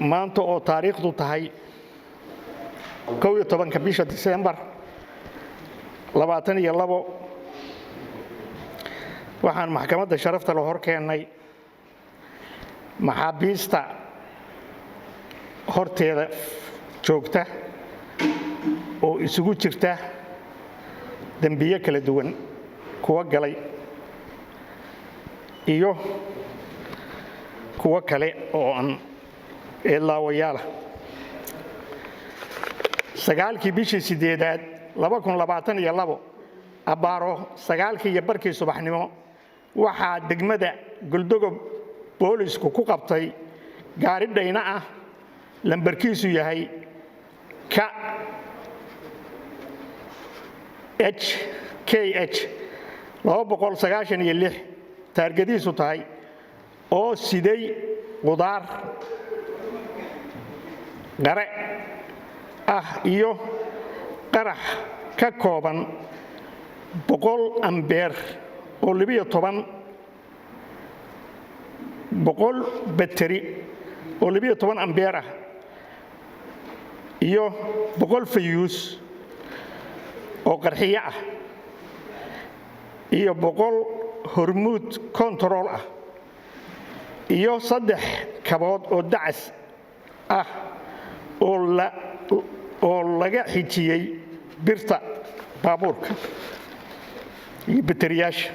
maanta oo taariikhdu tahay 11 bisha December 2022 waxaan maxkamadda sharafta la hor keenay maxaabiista horteeda joogta oo isugu jirta dambiye kala duwan kuwa galay iyo kuwa kale oo aan ilaawayaala sagaalkii bishii 8aad 2022 abaaro sagaalkii iyo barkii subaxnimo waxaa degmada Galdogob boolisku ku qabtay gaari dhayna ah lambarkiisu yahay KH 296 taargadiisu tahay oo siday qudaar qare ah iyo qarax ka kooban 100 ambeer oo 12 bateri oo 12 ambeer ah iyo 100 fayuus oo qarxiye ah iyo 100 hormuud control ah iyo 3 kabood oo dacas ah oo laga xijiyay birta baabuurka iyo bateriyaasha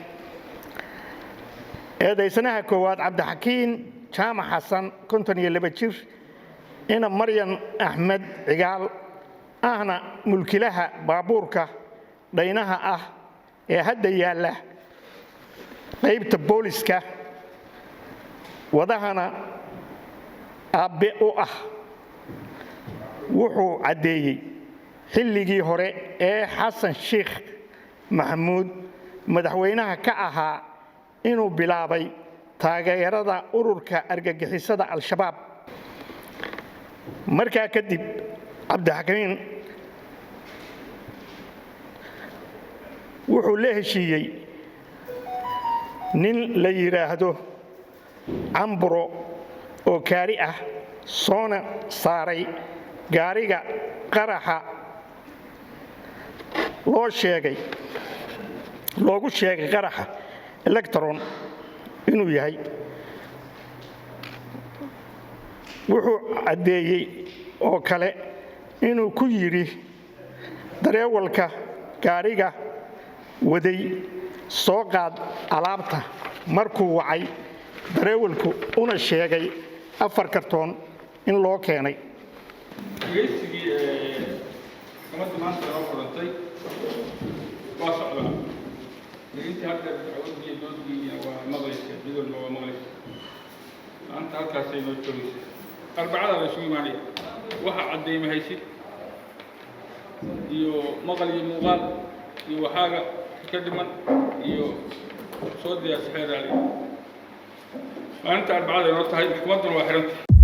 eedaysanaha koowaad Cabdixakiin Jaamac Xasan 52 jir ina Maryan Axmed Cigaal ahna mulkilaha baabuurka dhaynaha ah ee hadda yaala qaybta booliska wadahana aabe u ah wuxuu cadeeyay xilligii hore ee Xasan Sheekh Maxamuud madaxweynaha ka ahaa inuu bilaabay taageerada ururka argagixisada al-shabaab markaa kadib Cabdixakiin wuxuu la heshiiyay nin la yiraahdo Cambro oo kaari ah soona saaray gaariga qaraxa loogu sheegay qaraxa electron inuu yahay wuxuu cadeeyay oo kale inuu ku yiri dareewalka gaariga waday soo qaad alaabta markuu wacay dareewalku una sheegay 4 kartoon in loo keenay كمان maanta oo qorantay waa socdaa inta hadda dacwadii doodii waa maqlaysa midol waa maqlaysa anta halkaas ay noo joogaysaa arbacada la isugu imaanay waxa cadeeyay haysid iyo maqal iyo muuqaal iyo waxaaga ka dhiman iyo soo diyaar saxeeraali anta arbacada noo tahay kumaduna waa xirantay